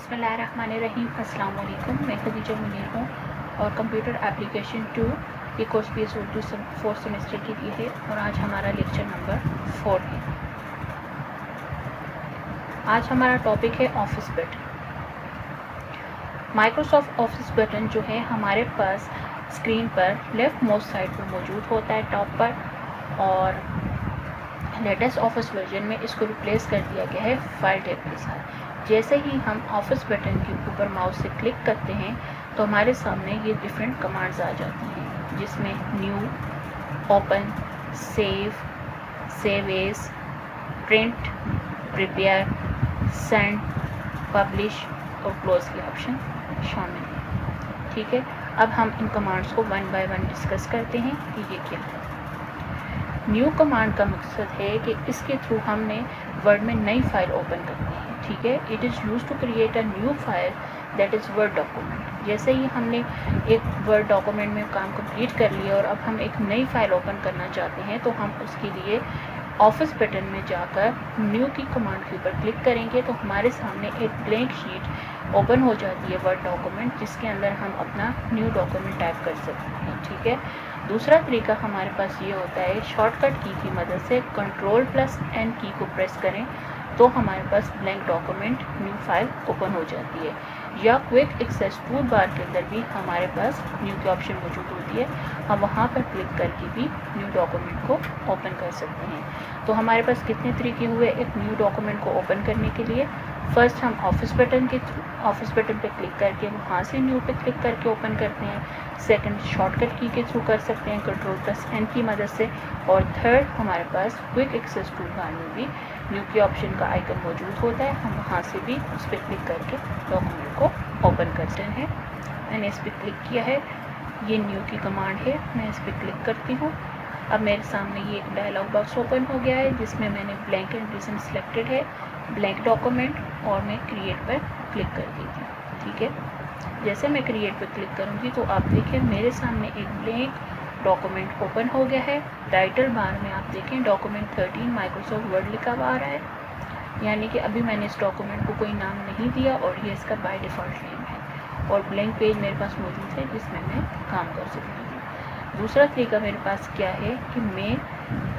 बिस्मिल्लाहिर्रहमानिर्रहीम। अस्सलाम वालेकुम। मैं खदीजा मुनीर हूँ और कंप्यूटर एप्लीकेशन 2 ये course P S Urdu 4th semester के लिए है और आज हमारा लेक्चर नंबर 4 है। आज हमारा टॉपिक है office button. Microsoft office button जो है हमारे पास स्क्रीन पर लेफ़्ट मोस्ट साइड पर मौजूद होता है टॉप पर, और लेटेस्ट ऑफिस वर्जन में इसको रिप्लेस कर दिया गया है फाइल टैब के साथ। जैसे ही हम ऑफिस बटन के ऊपर माउस से क्लिक करते हैं तो हमारे सामने ये डिफरेंट कमांड्स आ जाती हैं, जिसमें new, open, save, save as, print, prepare, send, publish और क्लोज के ऑप्शन शामिल हैं। ठीक है, अब हम इन कमांड्स को वन बाय वन डिस्कस करते हैं कि ये क्या है। न्यू कमांड का मकसद है कि इसके थ्रू हमने वर्ड में नई फाइल ओपन करनी है। ठीक है, it is use to create a new file that is Word document. जैसे ही हमने एक वर्ड डॉक्यूमेंट में काम कंप्लीट कर लिया और अब हम एक नई फाइल ओपन करना चाहते हैं तो हम उसके लिए ऑफिस बटन में जाकर न्यू की कमांड के ऊपर क्लिक करेंगे तो हमारे सामने एक ब्लैंक शीट ओपन हो जाती है वर्ड डॉक्यूमेंट, जिसके अंदर हम अपना न्यू डॉक्यूमेंट टाइप कर सकते हैं। ठीक है, दूसरा तरीका हमारे पास ये होता है, शॉर्टकट की मदद से Ctrl+N की को प्रेस करें तो हमारे पास blank document new file open हो जाती है, या क्विक एक्सेस टूल बार के अंदर भी हमारे पास न्यू की ऑप्शन मौजूद होती है। हम वहाँ पर क्लिक करके भी न्यू डॉक्यूमेंट को ओपन कर सकते हैं। तो हमारे पास कितने तरीके हुए एक न्यू डॉक्यूमेंट को ओपन करने के लिए। फर्स्ट हम ऑफिस बटन पे क्लिक करके वहाँ से न्यू पे क्लिक करके ओपन करते हैं। सेकंड, शॉर्टकट की के थ्रू कर सकते हैं Ctrl+N की मदद से। और थर्ड, हमारे पास क्विक एक्सेस टूल बार में भी न्यू के ऑप्शन का आइकन मौजूद होता है, हम वहाँ से भी उस पर क्लिक करके डॉक्यूमेंट को ओपन करते हैं। मैंने इस पर क्लिक किया है, ये न्यू की कमांड है, मैं इस पर क्लिक करती हूँ। अब मेरे सामने ये एक डायलॉग बॉक्स ओपन हो गया है जिसमें मैंने ब्लैंक एंड रीजन सिलेक्टेड है, ब्लैंक डॉक्यूमेंट, और मैं क्रिएट पर क्लिक कर देती हूँ। ठीक है, जैसे मैं क्रिएट पर क्लिक करूँगी तो आप देखिए मेरे सामने एक ब्लैंक डॉक्यूमेंट ओपन हो गया है। टाइटल बार में आप देखें डॉक्यूमेंट 13 माइक्रोसॉफ्ट वर्ड लिखा हुआ आ रहा है, यानी कि अभी मैंने इस डॉक्यूमेंट को कोई नाम नहीं दिया और ये इसका बाय डिफ़ॉल्ट नेम है। और ब्लैंक पेज मेरे पास मौजूद है जिसमें मैं काम कर सकती हूँ। दूसरा तरीका मेरे पास क्या है कि मैं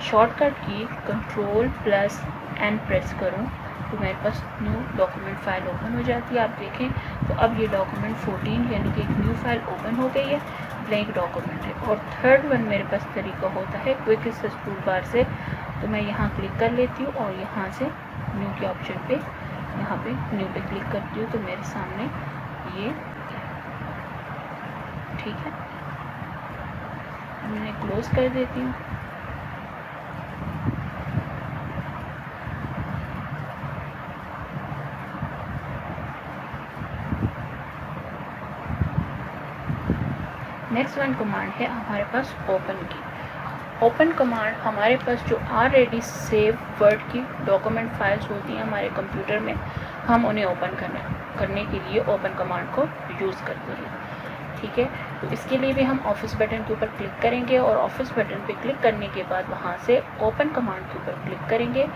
शॉर्टकट की Ctrl+N प्रेस करूँ तो मेरे पास न्यू डॉक्यूमेंट फाइल ओपन हो जाती है। आप देखें तो अब ये डॉक्यूमेंट 14 यानी कि एक न्यू फाइल ओपन हो गई है, ब्लैंक डॉक्यूमेंट है। और थर्ड वन मेरे पास तरीका होता है क्विक एक्सेस टूल बार से, तो मैं यहाँ क्लिक कर लेती हूँ और यहाँ से न्यू के ऑप्शन पे यहाँ पे न्यू पे क्लिक करती हूँ तो मेरे सामने ये, ठीक है, मैं क्लोज कर देती हूँ। नेक्स्ट वन कमांड है हमारे पास ओपन की। ओपन कमांड हमारे पास जो ऑलरेडी सेव वर्ड की डॉक्यूमेंट फाइल्स होती हैं हमारे कंप्यूटर में, हम उन्हें ओपन करने के लिए ओपन कमांड को यूज़ करते हैं। ठीक है, तो इसके लिए भी हम ऑफिस बटन के ऊपर क्लिक करेंगे और ऑफिस बटन पे क्लिक करने के बाद वहाँ से ओपन कमांड के ऊपर क्लिक करेंगे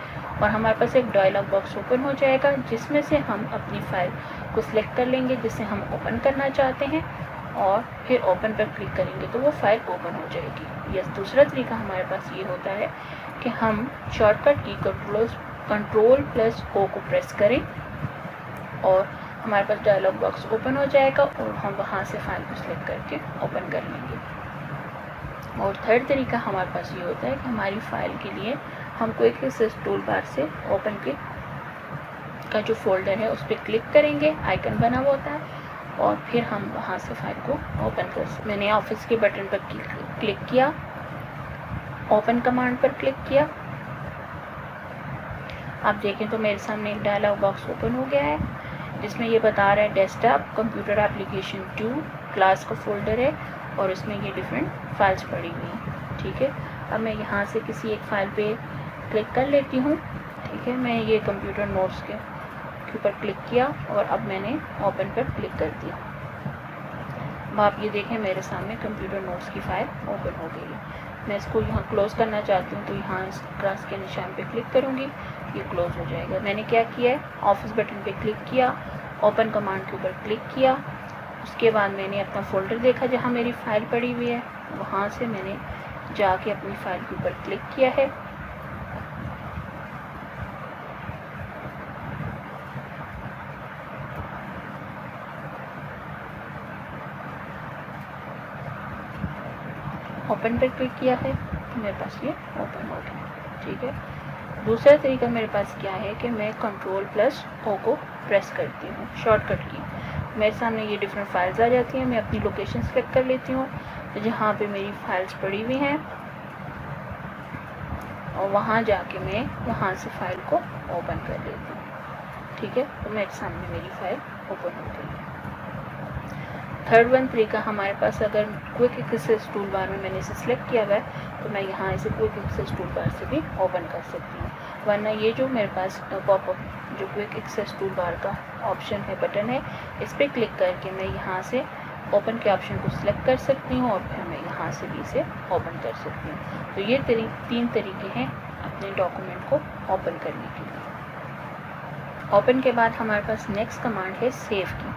और हमारे पास एक डायलॉग बॉक्स ओपन हो जाएगा जिसमें से हम अपनी फ़ाइल को सिलेक्ट कर लेंगे जिसे हम ओपन करना चाहते हैं और फिर ओपन पर क्लिक करेंगे तो वो फाइल ओपन हो जाएगी। यस, दूसरा तरीका हमारे पास ये होता है कि हम शॉर्टकट की Ctrl+O को प्रेस करें और हमारे पास डायलॉग बॉक्स ओपन हो जाएगा और हम वहाँ से फाइल को सिलेक्ट करके ओपन कर लेंगे। और थर्ड तरीका हमारे पास ये होता है कि हमारी फ़ाइल के लिए हम क्विक एक्सेस टूल बार से ओपन के का जो फोल्डर है उस पर क्लिक करेंगे, आइकन बना हुआ होता है, और फिर हम वहाँ से फाइल को ओपन कर सकते। मैंने ऑफिस के बटन पर क्लिक किया, ओपन कमांड पर क्लिक किया, आप देखें तो मेरे सामने एक डायलॉग बॉक्स ओपन हो गया है जिसमें ये बता रहा है डेस्कटॉप कंप्यूटर एप्लीकेशन 2 क्लास का फोल्डर है और इसमें ये डिफरेंट फाइल्स पड़ी हुई हैं। ठीक है, अब मैं यहाँ से किसी एक फ़ाइल पे क्लिक कर लेती हूँ। ठीक है, मैं ये कंप्यूटर नोट्स के ऊपर क्लिक किया और अब मैंने ओपन पर क्लिक कर दिया। अब आप ये देखें मेरे सामने कंप्यूटर नोट्स की फ़ाइल ओपन हो गई है। मैं इसको यहाँ क्लोज़ करना चाहती हूँ तो यहाँ इस क्रॉस के निशान पे क्लिक करूँगी, ये क्लोज़ हो जाएगा। मैंने क्या किया है, ऑफिस बटन पे क्लिक किया ओपन कमांड के ऊपर क्लिक किया। उसके बाद मैंने अपना फ़ोल्डर देखा जहाँ मेरी फ़ाइल पड़ी हुई है, वहाँ से मैंने जाके अपनी फ़ाइल के ऊपर क्लिक किया है। ओपन पर क्लिक किया है तो मेरे पास ये ओपन हो गया। ठीक है, दूसरा तरीका मेरे पास क्या है कि मैं Ctrl+O को प्रेस करती हूँ शॉर्टकट की। मेरे सामने ये डिफरेंट फाइल्स आ जाती हैं। मैं अपनी लोकेशन सेलेक्ट कर लेती हूँ तो जहाँ पे मेरी फाइल्स पड़ी हुई हैं, और वहाँ जाके मैं वहाँ से फ़ाइल को ओपन कर लेती हूँ। ठीक है, तो मेरे सामने मेरी फ़ाइल ओपन हो गई है। थर्ड वन तरीका हमारे पास, अगर क्विक एक्सेस टूल बार में मैंने इसे सिलेक्ट किया हुआ है तो मैं यहाँ इसे क्विक एक्सेस टूल बार से भी ओपन कर सकती हूँ। वरना ये जो मेरे पास पॉपअप जो क्विक एक्सेस टूल बार का ऑप्शन है, बटन है, इस पर क्लिक करके मैं यहाँ से ओपन के ऑप्शन को सिलेक्ट कर सकती हूँ और फिर मैं यहाँ से भी इसे ओपन कर सकती हूँ। तो ये तीन तरीके हैं अपने डॉक्यूमेंट को ओपन करने के लिए। ओपन के बाद हमारे पास नेक्स्ट कमांड है सेव की।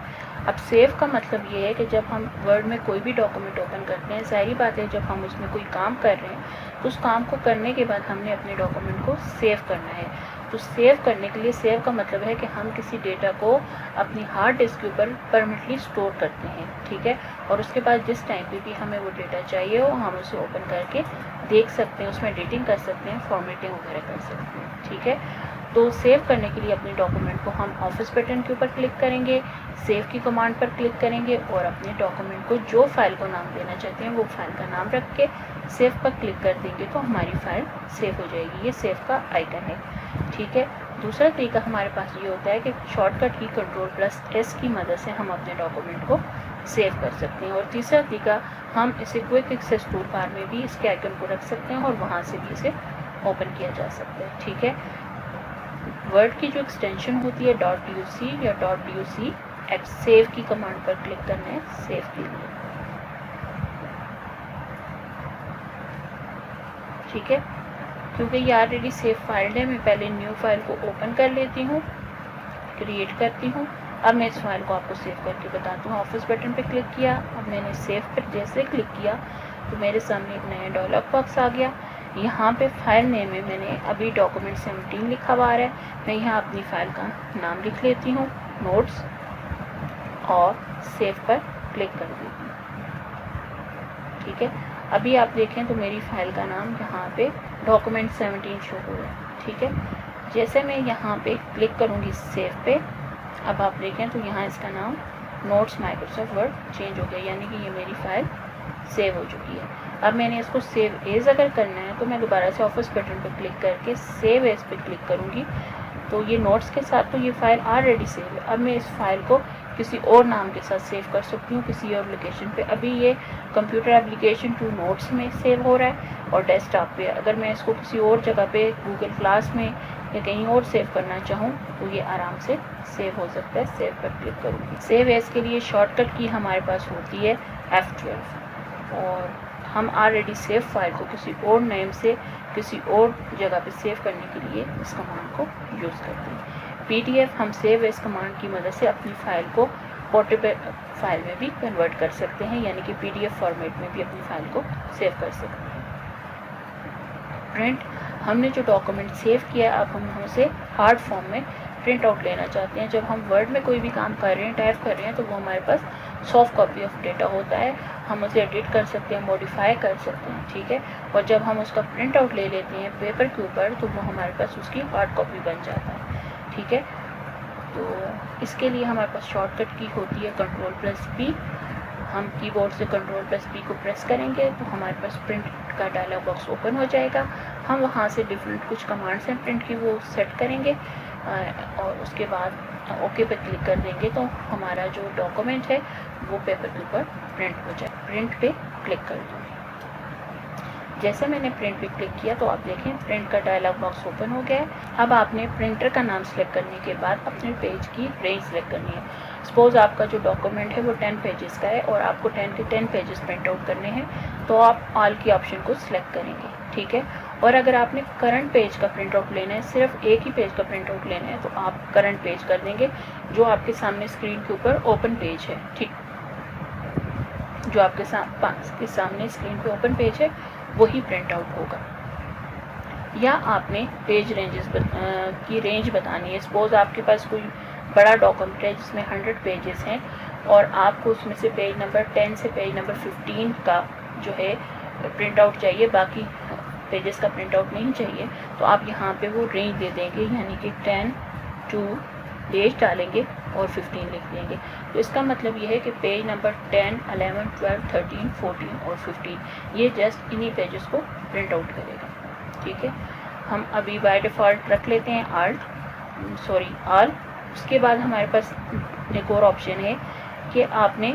अब सेव का मतलब ये है कि जब हम वर्ड में कोई भी डॉक्यूमेंट ओपन करते हैं, ज़ाहिर बात है जब हम उसमें कोई काम कर रहे हैं तो उस काम को करने के बाद हमने अपने डॉक्यूमेंट को सेव करना है। तो सेव करने के लिए, सेव का मतलब है कि हम किसी डेटा को अपनी हार्ड डिस्क के ऊपर परमानेंटली स्टोर करते हैं। ठीक है, और उसके बाद जिस टाइम पे भी हमें वो डेटा चाहिए हो हम उसे ओपन करके देख सकते हैं, उसमें एडिटिंग कर सकते हैं, फॉर्मेटिंग वगैरह कर सकते हैं। ठीक है, तो सेव करने के लिए अपने डॉक्यूमेंट को हम ऑफिस बटन के ऊपर क्लिक करेंगे, सेव की कमांड पर क्लिक करेंगे और अपने डॉक्यूमेंट को जो फाइल को नाम देना चाहते हैं वो फाइल का नाम रख के सेव पर क्लिक कर देंगे तो हमारी फ़ाइल सेव हो जाएगी। ये सेव का आइकन है। ठीक है, दूसरा तरीका हमारे पास ये होता है कि शॉर्टकट की Ctrl+S की मदद से हम अपने डॉक्यूमेंट को सेव कर सकते हैं। और तीसरा तरीका, हम इसे क्विक एक्सेस टूल बार में भी इसके आइकन को रख सकते हैं और वहाँ से भी इसे ओपन किया जा सकता है। ठीक है, वर्ड की जो एक्सटेंशन होती है .uc या .uc सेव की कमांड पर क्लिक करना है सेव के लिए। ठीक है, क्योंकि ये ऑलरेडी सेव फाइल है, मैं पहले न्यू फाइल को ओपन कर लेती हूँ, क्रिएट करती हूँ। अब मैं इस फाइल को आपको सेव करके बताती हूँ। ऑफिस बटन पे क्लिक किया, अब मैंने सेव पर जैसे क्लिक किया तो मेरे सामने एक नया डायलॉग बॉक्स आ गया। यहाँ पे फाइल नेम में मैंने अभी डॉक्यूमेंट 17 लिखा हुआ है। मैं यहाँ अपनी फ़ाइल का नाम लिख लेती हूँ नोट्स और सेव पर क्लिक कर देती हूँ। ठीक है, अभी आप देखें तो मेरी फ़ाइल का नाम यहाँ पे डॉक्यूमेंट 17 शो हो रहा है। ठीक है, जैसे मैं यहाँ पे क्लिक करूँगी सेव पे, अब आप देखें तो यहाँ इसका नाम नोट्स माइक्रोसॉफ्ट वर्ड चेंज हो गया, यानी कि ये मेरी फ़ाइल सेव हो चुकी है। अब मैंने इसको सेव एज अगर करना है तो मैं दोबारा से ऑफिस बटन पर क्लिक करके सेव एज पे क्लिक करूँगी तो ये नोट्स के साथ तो ये फ़ाइल ऑलरेडी सेव है। अब मैं इस फाइल को किसी और नाम के साथ सेव कर सकती हूँ, किसी और लोकेशन पे। अभी ये कंप्यूटर एप्लीकेशन टू नोट्स में सेव हो रहा है और डेस्कटॉप पे। अगर मैं इसको किसी और जगह पे गूगल क्लास में या कहीं और सेव करना चाहूँ तो ये आराम से सेव हो सकता है। सेव पर क्लिक करूँगी। सेव एज के लिए शॉर्टकट की हमारे पास होती है F12 और हम ऑलरेडी सेव फाइल को किसी और नेम से किसी और जगह पे सेव करने के लिए इस कमांड को यूज़ करते हैं। PDF हम सेव एज कमांड की मदद से अपनी फ़ाइल को पोर्टेबल फाइल में भी कन्वर्ट कर सकते हैं, यानी कि PDF फॉर्मेट में भी अपनी फ़ाइल को सेव कर सकते हैं। प्रिंट, हमने जो डॉक्यूमेंट सेव किया अब हम उसे हार्ड फॉर्म में प्रिंट आउट लेना चाहते हैं। जब हम वर्ड में कोई भी काम कर रहे हैं, टाइप कर रहे हैं, तो वो हमारे पास सॉफ्ट कॉपी ऑफ डेटा होता है। हम उसे एडिट कर सकते हैं, मॉडिफाई कर सकते हैं। ठीक है, और जब हम उसका प्रिंट आउट ले लेते हैं पेपर के ऊपर तो वो हमारे पास उसकी हार्ड कॉपी बन जाता है। ठीक है, तो इसके लिए हमारे पास शॉर्टकट की होती है Ctrl+P। हम कीबोर्ड से Ctrl+P को प्रेस करेंगे तो हमारे पास प्रिंट का डायलॉग बॉक्स ओपन हो जाएगा। हम वहाँ से डिफरेंट कुछ कमांड्स हैं प्रिंट की, वो सेट करेंगे और उसके बाद ओके पे क्लिक कर देंगे तो हमारा जो डॉक्यूमेंट है वो पेपर के ऊपर प्रिंट हो जाए। प्रिंट पे क्लिक कर दूँगी। जैसे मैंने प्रिंट पे क्लिक किया तो आप देखें प्रिंट का डायलॉग बॉक्स ओपन हो गया है। अब आपने प्रिंटर का नाम सेलेक्ट करने के बाद अपने पेज की रेंज सेलेक्ट करनी है। सपोज़ आपका जो डॉक्यूमेंट है वो 10 पेजेस का है और आपको 10 के 10 पेजेस प्रिंट आउट करने हैं तो आप ऑल की ऑप्शन को सिलेक्ट करेंगे। ठीक है, और अगर आपने करंट पेज का प्रिंट आउट लेना है, सिर्फ एक ही पेज का प्रिंट आउट लेना है, तो आप करंट पेज कर देंगे जो आपके सामने स्क्रीन के ऊपर ओपन पेज है, ठीक, जो आपके सामने स्क्रीन पे ओपन पेज है वही प्रिंट आउट होगा। या आपने पेज रेंजेस की रेंज बतानी है। सपोज आपके पास कोई बड़ा डॉक्यूमेंट है जिसमें 100 पेजेस हैं और आपको उसमें से पेज नंबर 10 से पेज नंबर 15 का जो है प्रिंट आउट चाहिए, बाकी पेजेस का प्रिंट आउट नहीं चाहिए, तो आप यहाँ पे वो रेंज दे देंगे, यानी कि 10 to पेज डालेंगे और 15 लिख देंगे। तो इसका मतलब ये है कि पेज नंबर 10, 11, 12, 13, 14 और 15 ये जस्ट इन्हीं पेजेस को प्रिंट आउट करेगा, ठीक है। हम अभी बाय डिफ़ॉल्ट रख लेते हैं ऑल। उसके बाद हमारे पास एक और ऑप्शन है कि आपने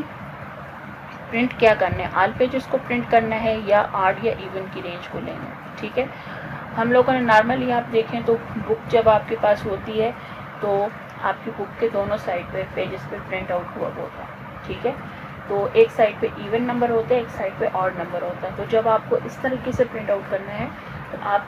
प्रिंट क्या करना है, ऑल पेजेस को प्रिंट करना है या ऑड या इवन की रेंज को लेना है, ठीक है। हम लोगों ने नॉर्मली आप देखें तो बुक जब आपके पास होती है तो आपकी बुक के दोनों साइड पे पेजेस पे प्रिंट आउट हुआ होता है, ठीक है। तो एक साइड पे इवन नंबर होता है, एक साइड पे ऑड नंबर होता है। तो जब आपको इस तरीके से प्रिंट आउट करना है तो आप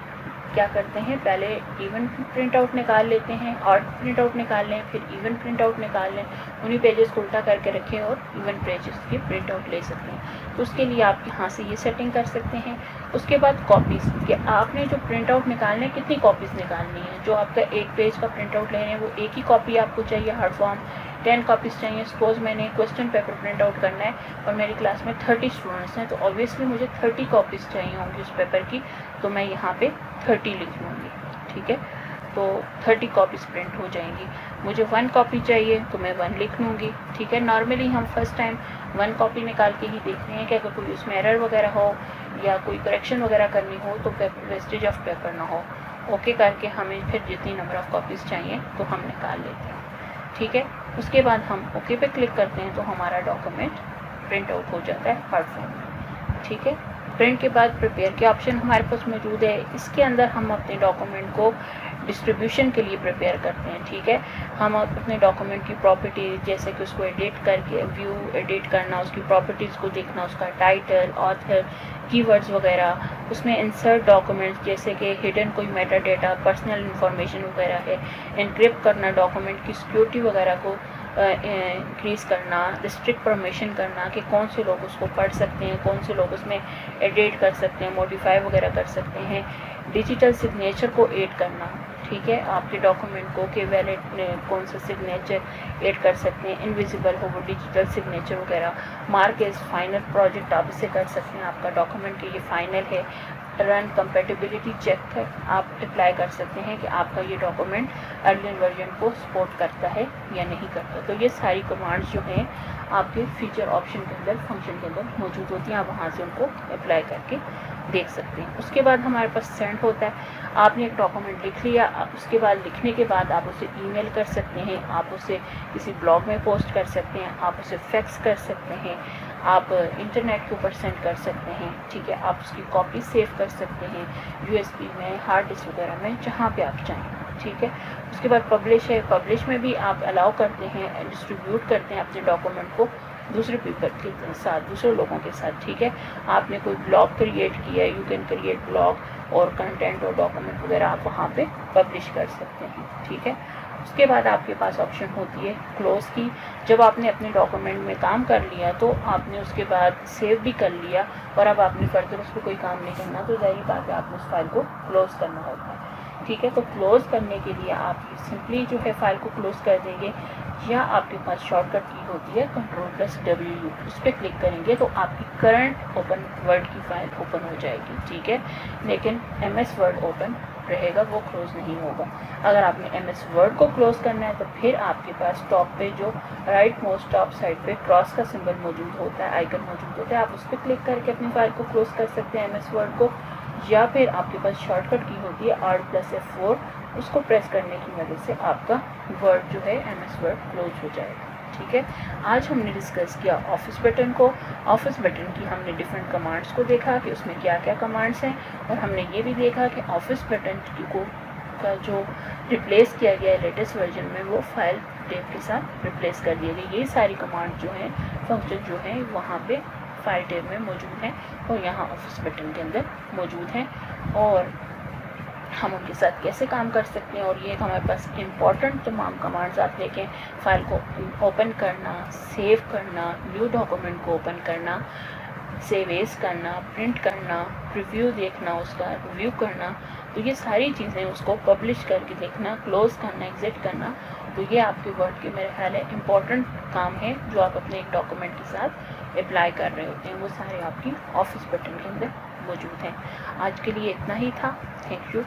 क्या करते हैं, पहले इवन प्रिंट आउट निकाल लेते हैं, ऑड प्रिंट आउट निकाल लें, फिर इवन प्रिंट आउट निकाल लें, उन्हीं पेजेस को उल्टा करके रखें और इवन पेजेस की प्रिंट आउट ले सकते हैं। तो उसके लिए आप यहाँ से ये सेटिंग कर सकते हैं। उसके बाद कॉपीज़, कि आपने जो प्रिंट आउट निकालने हैं कितनी कॉपीज़ निकालनी है। जो आपका एक पेज का प्रिंट आउट ले रहे हैं वो एक ही कॉपी आपको चाहिए, हार्ड फॉर्म 10 कॉपीज़ चाहिए। सपोज़ मैंने क्वेश्चन पेपर प्रिंट आउट करना है और मेरी क्लास में 30 स्टूडेंट्स हैं, तो ऑब्वियसली मुझे 30 कॉपीज़ चाहिए होंगी उस पेपर की, तो मैं यहाँ पे 30 लिख लूँगी, ठीक है। तो 30 कॉपीज़ प्रिंट हो जाएंगी। मुझे 1 कॉपी चाहिए तो मैं 1 लिख लूँगी, ठीक है। नॉर्मली हम फर्स्ट टाइम 1 कॉपी निकाल के ही देखते हैं कि अगर कोई उसमें एरर वगैरह हो या कोई करेक्शन वगैरह करनी हो तो वेस्टेज ऑफ पेपर ना हो। ओके करके हमें फिर जितनी नंबर ऑफ़ कॉपीज़ चाहिए तो हम निकाल लेते हैं, ठीक है। उसके बाद हम ओके पे क्लिक करते हैं तो हमारा डॉक्यूमेंट प्रिंट आउट हो जाता है हार्ड फॉर्म में, ठीक है। प्रिंट के बाद प्रिपेयर के ऑप्शन हमारे पास मौजूद है। इसके अंदर हम अपने डॉक्यूमेंट को डिस्ट्रीब्यूशन के लिए प्रिपेयर करते हैं, ठीक है। हम अपने डॉक्यूमेंट की प्रॉपर्टी, जैसे कि उसको एडिट करके व्यू एडिट करना, उसकी प्रॉपर्टीज़ को देखना, उसका टाइटल, ऑथर, कीवर्ड्स वगैरह, उसमें इंसर्ट डॉक्यूमेंट्स जैसे कि हिडन कोई मेटा डेटा, पर्सनल इंफॉर्मेशन वगैरह है, एनक्रिप्ट करना, डॉक्यूमेंट की सिक्योरिटी वगैरह को इंक्रीज़ करना, रिस्ट्रिक्ट परमिशन करना कि कौन से लोग उसको पढ़ सकते हैं, कौन से लोग उसमें एडिट कर सकते हैं, मॉडिफाई वगैरह कर सकते हैं, डिजिटल सिग्नेचर को ऐड करना, ठीक है। आपके डॉक्यूमेंट को कि वैलिड कौन सा सिग्नेचर ऐड कर सकते हैं, इनविजिबल हो वो डिजिटल सिग्नेचर वगैरह, मार्क एज फाइनल प्रोजेक्ट आप इसे कर सकते हैं, आपका डॉक्यूमेंट के ये फाइनल है। रन कंपेटिबिलिटी चेक है, आप अप्लाई कर सकते हैं कि आपका ये डॉक्यूमेंट अर्लियर वर्जन को सपोर्ट करता है या नहीं करता। तो ये सारी कमांड्स जो हैं आपके फीचर ऑप्शन के अंदर, फंक्शन के अंदर मौजूद होती हैं, आप वहाँ से उनको अप्लाई करके देख सकते हैं। उसके बाद हमारे पास सेंड होता है। आपने एक डॉक्यूमेंट लिख लिया, उसके बाद लिखने के बाद आप उसे ईमेल कर सकते हैं, आप उसे किसी ब्लॉग में पोस्ट कर सकते हैं, आप उसे फैक्स कर सकते हैं, आप इंटरनेट के ऊपर सेंड कर सकते हैं, ठीक है। आप उसकी कॉपी सेव कर सकते हैं USB में, हार्ड डिस्क वगैरह में, जहाँ पे आप चाहें, ठीक है। उसके बाद पब्लिश है, पब्लिश में भी आप अलाउ करते हैं, डिस्ट्रीब्यूट करते हैं अपने डॉक्यूमेंट को दूसरे पीपल के साथ, दूसरे लोगों के साथ, ठीक है। आपने कोई ब्लॉग क्रिएट किया, यू कैन क्रिएट ब्लॉग और कंटेंट और डॉक्यूमेंट वगैरह आप वहाँ पे पब्लिश कर सकते हैं, ठीक है। उसके बाद आपके पास ऑप्शन होती है क्लोज़ की। जब आपने अपने डॉक्यूमेंट में काम कर लिया तो आपने उसके बाद सेव भी कर लिया और अब आपने फर्दर उसको कोई काम नहीं करना, तो ज़ाहिर बात है आपने उस फाइल को क्लोज़ करना होता है, ठीक है। तो क्लोज़ करने के लिए आप सिंपली जो है फाइल को क्लोज़ कर देंगे, या आपके पास शॉर्टकट की होती है Ctrl+W, उस पर क्लिक करेंगे तो आपकी करंट ओपन वर्ड की फाइल ओपन हो जाएगी, ठीक है। लेकिन MS वर्ड ओपन रहेगा, वो क्लोज़ नहीं होगा। अगर आपने MS वर्ड को क्लोज़ करना है तो फिर आपके पास टॉप पे जो राइट मोस्ट टॉप साइड पे क्रॉस का सिंबल मौजूद होता है, आइकन मौजूद होता है, आप उस पर क्लिक करके अपनी फाइल को क्लोज़ कर सकते हैं MS वर्ड को, या फिर आपके पास शॉर्टकट की होती है Alt+F4, उसको प्रेस करने की वजह से आपका वर्ड जो है MS वर्ड क्लोज हो जाएगा, ठीक है। आज हमने डिस्कस किया ऑफिस बटन को। ऑफिस बटन की हमने डिफरेंट कमांड्स को देखा कि उसमें क्या क्या कमांड्स हैं, और हमने ये भी देखा कि ऑफिस बटन को का जो रिप्लेस किया गया है लेटेस्ट वर्जन में, वो फाइल टेब के साथ रिप्लेस कर दिया गया। ये सारी कमांड जो हैं, फंक्शन जो हैं, वहाँ पे फाइल टेब में मौजूद हैं और यहाँ ऑफिस बटन के अंदर मौजूद हैं। और हम उनके साथ कैसे काम कर सकते हैं। और ये हमारे पास इम्पॉर्टेंट तमाम कमांड्स आप देखें, फ़ाइल को ओपन करना, सेव करना, न्यू डॉक्यूमेंट को ओपन करना, सेव एज करना, प्रिंट करना, रिव्यू देखना, उसका रिव्यू करना, तो ये सारी चीज़ें, उसको पब्लिश करके देखना, क्लोज़ करना, एग्जिट करना, तो ये आपके वर्ड के मेरे ख्याल है इम्पॉर्टेंट काम है जो आप अपने एक डॉक्यूमेंट के साथ अप्लाई कर रहे होते हैं। वो सारे आपकी ऑफिस बटन के अंदर मौजूद हैं। आज के लिए इतना ही था। Thank you.